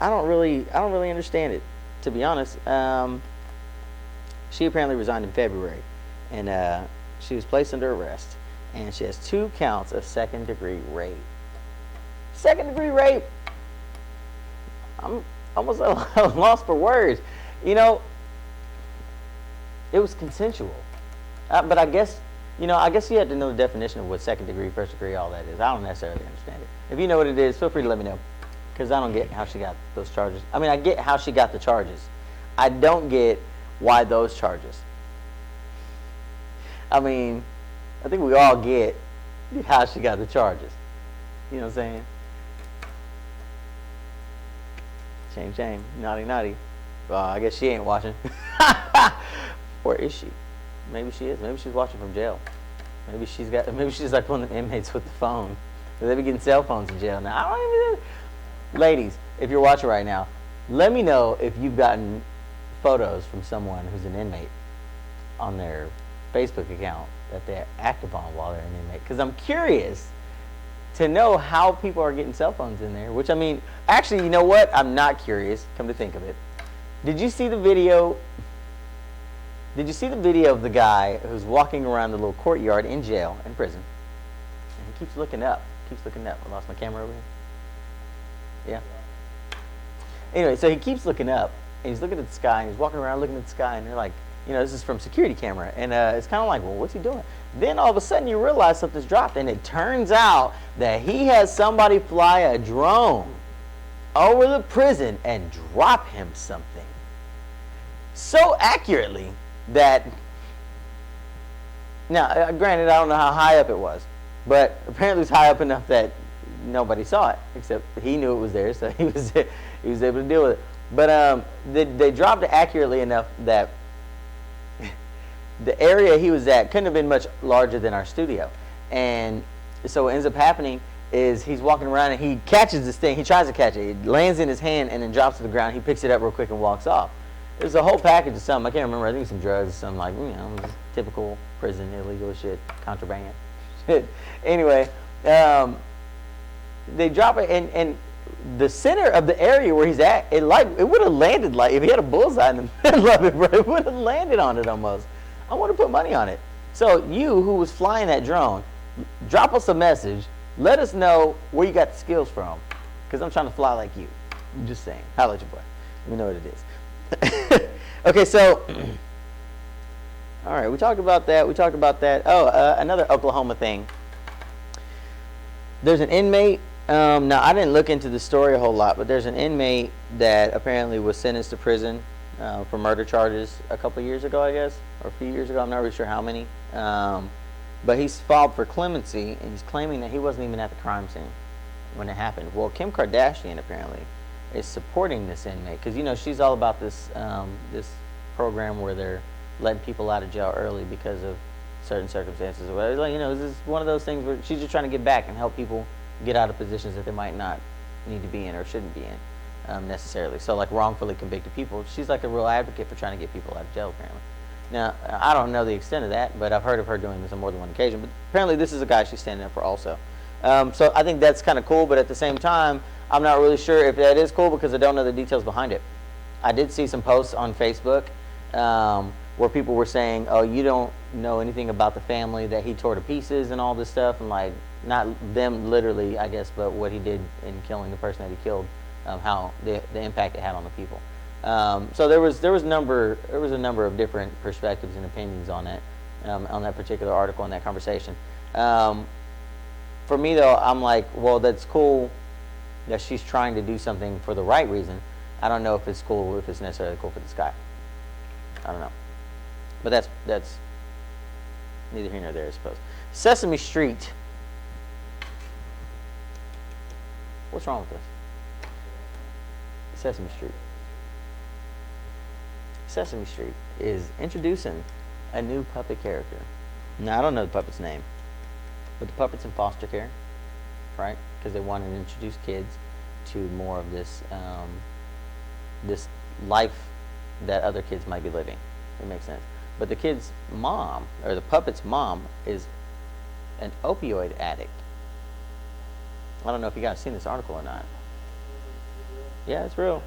I don't really understand it, to be honest. She apparently resigned in February, and she was placed under arrest, and she has 2 counts of second-degree rape. Second-degree rape. I'm almost at a loss for words. It was consensual, but I guess you had to know the definition of what second degree, first degree, all that is. I don't necessarily understand it. If you know what it is, feel free to let me know, because I don't get how she got those charges. I mean, I get how she got the charges. I don't get why those charges. I mean, I think we all get how she got the charges. You know what I'm saying? Shame, shame. Naughty, naughty. Well, I guess she ain't watching. Or is she? Maybe she is. Maybe she's watching from jail. Maybe she's like one of the inmates with the phone. They be getting cell phones in jail now. I don't even. Ladies, if you're watching right now, let me know if you've gotten photos from someone who's an inmate on their Facebook account that they're active on while they're an inmate. Because I'm curious to know how people are getting cell phones in there. Which, I mean, actually, you know what? I'm not curious, come to think of it. Did you see the video? Did you see the video of the guy who's walking around the little courtyard in jail, in prison? And he keeps looking up. I lost my camera over here. Yeah. Anyway, so he keeps looking up, and he's looking at the sky, and he's walking around looking at the sky, and they're like, you know, this is from security camera. And it's kind of like, well, what's he doing? Then all of a sudden you realize something's dropped, and it turns out that he has somebody fly a drone over the prison and drop him something so accurately that, now, granted, I don't know how high up it was, but apparently it's high up enough that nobody saw it, except he knew it was there, so he was able to deal with it. But they dropped it accurately enough that the area he was at couldn't have been much larger than our studio. And so what ends up happening is he's walking around and he catches this thing. He tries to catch it. It lands in his hand and then drops to the ground. He picks it up real quick and walks off. It was a whole package of something. I can't remember. I think some drugs, some like, you know, typical prison illegal shit, contraband shit. Anyway, they drop it, and the center of the area where he's at, it would have landed, like if he had a bullseye in the middle of it, bro, it would have landed on it almost. I want to put money on it. So you, who was flying that drone, drop us a message. Let us know where you got the skills from, because I'm trying to fly like you. I'm just saying. Holla at your boy. We know what it is. Okay, so, all right, we talked about that. Oh, another Oklahoma thing. There's an inmate. Now, I didn't look into the story a whole lot, but there's an inmate that apparently was sentenced to prison for murder charges a couple years ago, I guess, or a few years ago. I'm not really sure how many. But he's filed for clemency, and he's claiming that he wasn't even at the crime scene when it happened. Well, Kim Kardashian apparently is supporting this inmate, because, you know, she's all about this this program where they're letting people out of jail early because of certain circumstances or whatever. Like, you know, this is one of those things where she's just trying to get back and help people get out of positions that they might not need to be in or shouldn't be in necessarily. So, like, wrongfully convicted people, she's like a real advocate for trying to get people out of jail, apparently. Now, I don't know the extent of that, but I've heard of her doing this on more than one occasion. But apparently this is a guy she's standing up for also. So I think that's kind of cool, but at the same time, I'm not really sure if that is cool because I don't know the details behind it. I did see some posts on Facebook where people were saying, oh, you don't know anything about the family that he tore to pieces and all this stuff, and like, not them literally, I guess, but what he did in killing the person that he killed, how the impact it had on the people. So there was a number of different perspectives and opinions on that particular article and that conversation. For me though, I'm like, well, that's cool that she's trying to do something for the right reason. I don't know if it's cool, if it's necessarily cool for this guy. I don't know, but that's neither here nor there, I suppose. Sesame Street. What's wrong with this? Sesame Street. Sesame Street is introducing a new puppet character. Now, I don't know the puppet's name, but the puppet's in foster care, right? Because they wanted to introduce kids to more of this this life that other kids might be living. It makes sense. But the kid's mom, or the puppet's mom, is an opioid addict. I don't know if you guys seen this article or not. Yeah, it's real.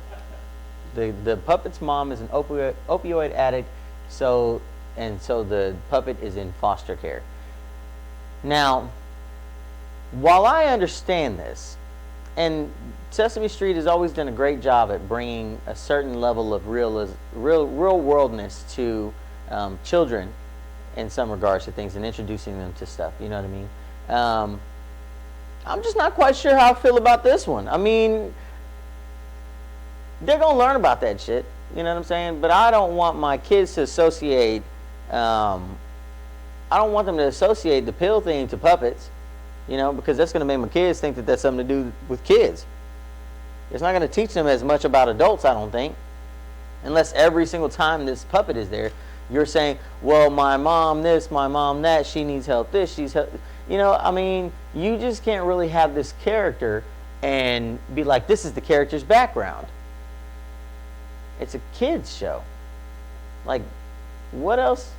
The puppet's mom is an opioid addict, so the puppet is in foster care. Now, while I understand this, and Sesame Street has always done a great job at bringing a certain level of real worldness to children in some regards to things and introducing them to stuff, you know what I mean? I'm just not quite sure how I feel about this one. I mean, they're going to learn about that shit, you know what I'm saying? But I don't want my kids to associate, I don't want them to associate the pill thing to puppets, you know, because that's going to make my kids think that that's something to do with kids. It's not going to teach them as much about adults, I don't think, unless every single time this puppet is there, you're saying, well, my mom this, my mom that, she needs help this, she's help. You know, I mean, you just can't really have this character and be like, this is the character's background. It's a kid's show. Like, what else?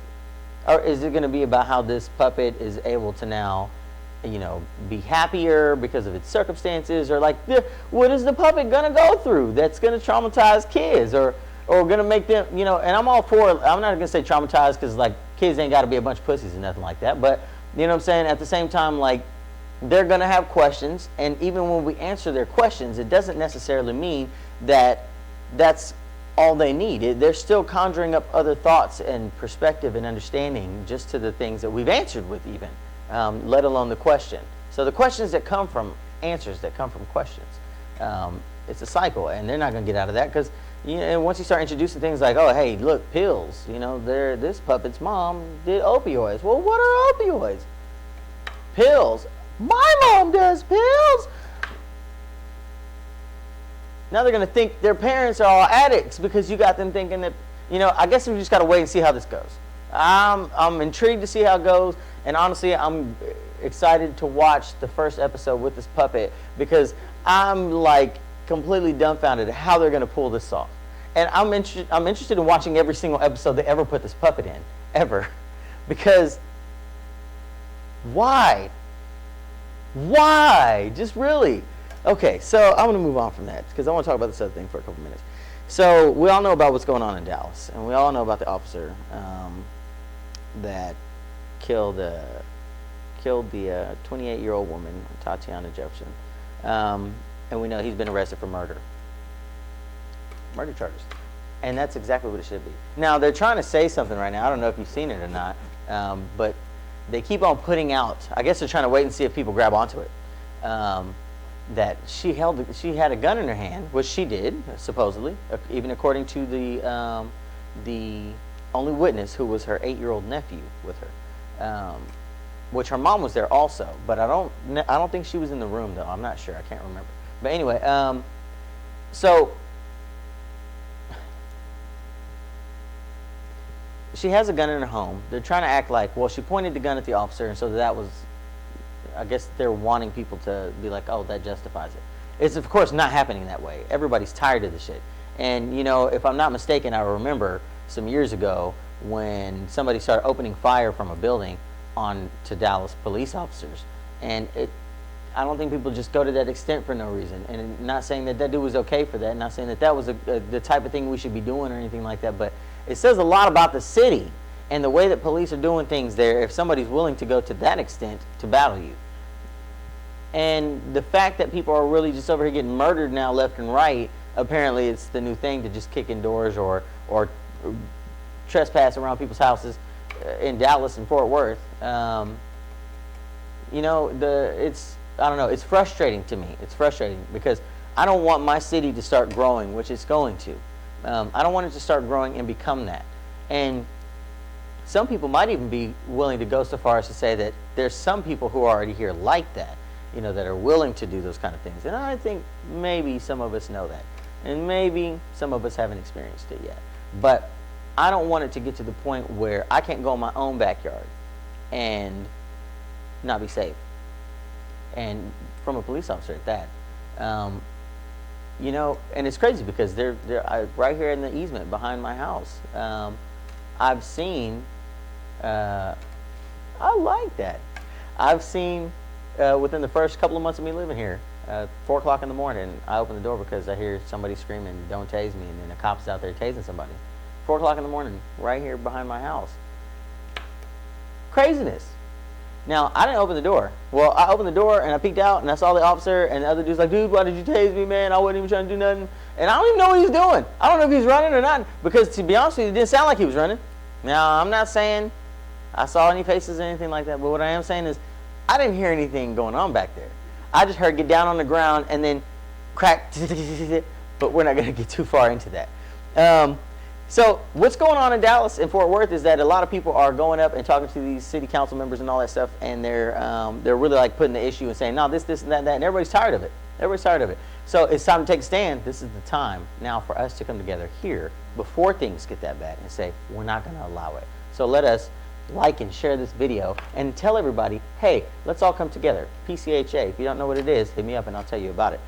Or is it going to be about how this puppet is able to now, you know, be happier because of its circumstances? Or like, what is the puppet going to go through that's going to traumatize kids? Or going to make them, you know, and I'm all for, I'm not going to say traumatized because, like, kids ain't got to be a bunch of pussies and nothing like that. But, you know what I'm saying? At the same time, like, they're going to have questions. And even when we answer their questions, it doesn't necessarily mean that that's all they need. They're still conjuring up other thoughts and perspective and understanding just to the things that we've answered with even, let alone the question. So the questions that come from answers that come from questions, it's a cycle, and they're not going to get out of that because, you know, once you start introducing things like, oh, hey, look, pills, you know, this puppet's mom did opioids. Well, what are opioids? Pills. My mom does pills. Now they're going to think their parents are all addicts because you got them thinking that, you know, I guess we just got to wait and see how this goes. I'm intrigued to see how it goes, and honestly, I'm excited to watch the first episode with this puppet because I'm like completely dumbfounded at how they're going to pull this off. And I'm interested in watching every single episode they ever put this puppet in, ever. Because why? Why? Just really? Okay, so I'm going to move on from that because I want to talk about this other thing for a couple minutes. So we all know about what's going on in Dallas, and we all know about the officer that killed the 28-year-old woman, Tatiana Jefferson, and we know he's been arrested for murder charges, and that's exactly what it should be. Now they're trying to say something right now. I don't know if you've seen it or not, but they keep on putting out. I guess they're trying to wait and see if people grab onto it. That she had a gun in her hand, which she did, supposedly, even according to the only witness, who was her 8-year-old nephew with her, which her mom was there also, but I don't think she was in the room though. I'm not sure. I can't remember. But anyway, so she has a gun in her home. They're trying to act like, well, she pointed the gun at the officer, and so that was, I guess they're wanting people to be like, oh, that justifies it. It's, of course, not happening that way. Everybody's tired of the shit. And, you know, if I'm not mistaken, I remember some years ago when somebody started opening fire from a building on to Dallas police officers. And I don't think people just go to that extent for no reason. And not saying that that dude was okay for that, not saying that that was the type of thing we should be doing or anything like that, but it says a lot about the city and the way that police are doing things there if somebody's willing to go to that extent to battle you. And the fact that people are really just over here getting murdered now left and right, apparently it's the new thing to just kick in doors or trespass around people's houses in Dallas and Fort Worth. You know, I don't know, it's frustrating to me. It's frustrating because I don't want my city to start growing, which it's going to. I don't want it to start growing and become that. And some people might even be willing to go so far as to say that there's some people who are already here like that, you know, that are willing to do those kind of things. And I think maybe some of us know that. And maybe some of us haven't experienced it yet. But I don't want it to get to the point where I can't go in my own backyard and not be safe. And from a police officer at that. You know, and it's crazy because they're right here in the easement behind my house. I've seen, I like that. I've seen within the first couple of months of me living here, 4 o'clock in the morning, I open the door because I hear somebody screaming, "Don't tase me," and then a cop's out there tasing somebody. 4 o'clock in the morning, right here behind my house. Craziness. Now, I didn't open the door. Well, I opened the door and I peeked out and I saw the officer, and the other dude's like, "Dude, why did you tase me, man? I wasn't even trying to do nothing." And I don't even know what he was doing. I don't know if he was running or not, because to be honest with you, it didn't sound like he was running. Now, I'm not saying I saw any faces or anything like that, but what I am saying is I didn't hear anything going on back there. I just heard get down on the ground and then crack, but we're not going to get too far into that. So what's going on in Dallas and Fort Worth is that a lot of people are going up and talking to these city council members and all that stuff, and they're really like putting the issue and saying, no, this, and that, and everybody's tired of it. Everybody's tired of it. So it's time to take a stand. This is the time now for us to come together here before things get that bad and say, we're not going to allow it. So let us like and share this video and tell everybody, hey, let's all come together. PCHA. If you don't know what it is, hit me up and I'll tell you about it.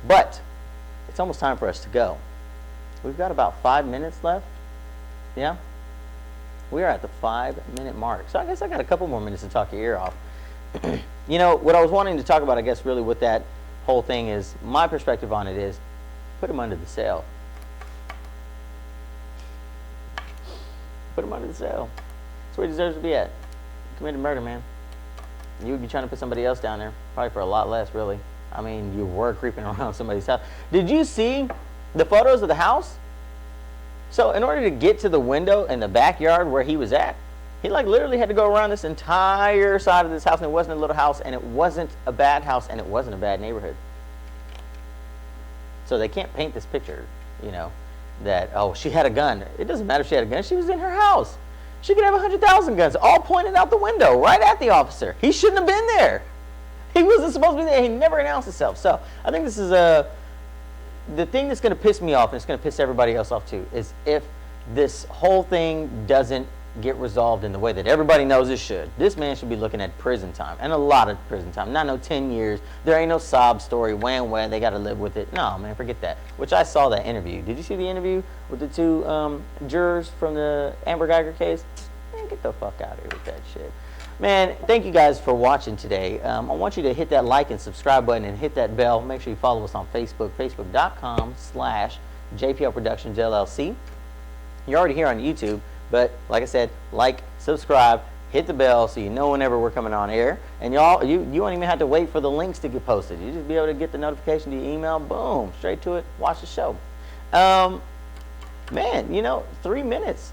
But it's almost time for us to go. We've got about 5 minutes left. Yeah? We are at the 5-minute mark. So I guess I got a couple more minutes to talk your ear off. You know, what I was wanting to talk about, I guess, really with that whole thing is, my perspective on it is, put him under the sail. Put him under the sail. That's where he deserves to be at. He committed murder, man. You would be trying to put somebody else down there, probably for a lot less, really. I mean, you were creeping around somebody's house. Did you see the photos of the house? So in order to get to the window in the backyard where he was at, he like literally had to go around this entire side of this house, and it wasn't a little house, and it wasn't a bad house, and it wasn't a bad neighborhood. So they can't paint this picture, you know, that, oh, she had a gun. It doesn't matter if she had a gun. She was in her house. She could have 100,000 guns all pointed out the window right at the officer. He shouldn't have been there. He wasn't supposed to be there. He never announced himself. So I think this is the thing that's going to piss me off, and it's going to piss everybody else off too, is if this whole thing doesn't get resolved in the way that everybody knows it should. This man should be looking at prison time, and a lot of prison time. Not no 10 years. There ain't no sob story. Wham, they got to live with it. No, man, forget that. Which I saw that interview. Did you see the interview with the two jurors from the Amber Geiger case? Man, get the fuck out of here with that shit. Man, thank you guys for watching today. I want you to hit that like and subscribe button and hit that bell. Make sure you follow us on Facebook, facebook.com/JPL Productions LLC. You're already here on YouTube, but like I said, like, subscribe, hit the bell so you know whenever we're coming on air. And you won't even have to wait for the links to get posted. You just be able to get the notification to your email, boom, straight to it, watch the show. Man, you know, 3 minutes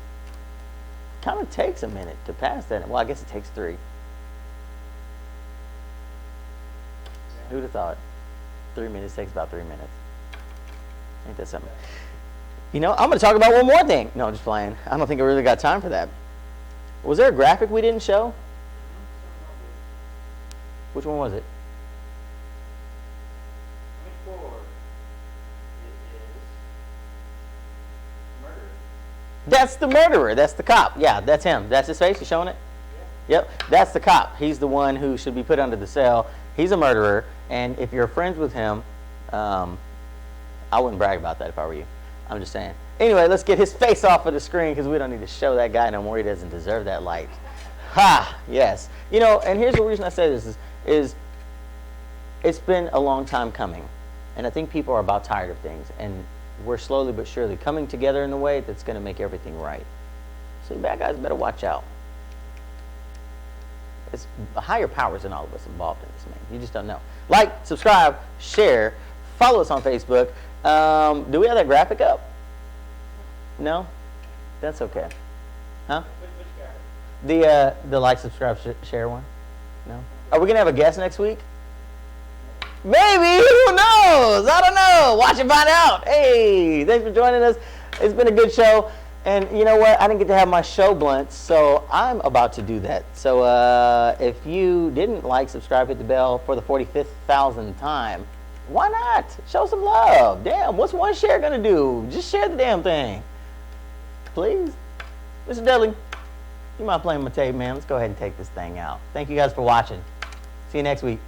kind of takes a minute to pass that. Well, I guess it takes 3. Who'd have thought? 3 minutes takes about 3 minutes. Ain't that something? You know, I'm going to talk about one more thing. No, I'm just playing. I don't think I really got time for that. Was there a graphic we didn't show? Which one was it? That's the murderer. That's the cop. Yeah, that's him. That's his face. You showing it? Yep. That's the cop. He's the one who should be put under the cell. He's a murderer. And if you're friends with him, I wouldn't brag about that if I were you. I'm just saying. Anyway, let's get his face off of the screen because we don't need to show that guy no more. He doesn't deserve that light. Ha! Yes. You know, and here's the reason I say this is it's been a long time coming. And I think people are about tired of things. And we're slowly but surely coming together in a way that's going to make everything right. So you bad guys better watch out. It's higher powers than all of us involved in this, man. You just don't know. Like, subscribe, share, follow us on Facebook. Do we have that graphic up? No? That's okay. Huh? The like, subscribe, share one? No? Are we going to have a guest next week? Maybe. Who knows? I don't know. Watch and find out. Hey, thanks for joining us. It's been a good show. And you know what? I didn't get to have my show blunts, so I'm about to do that. So if you didn't like, subscribe, hit the bell for the 45,000th time, why not? Show some love. Damn, what's one share going to do? Just share the damn thing. Please. Mr. Dudley, you mind playing my tape, man? Let's go ahead and take this thing out. Thank you guys for watching. See you next week.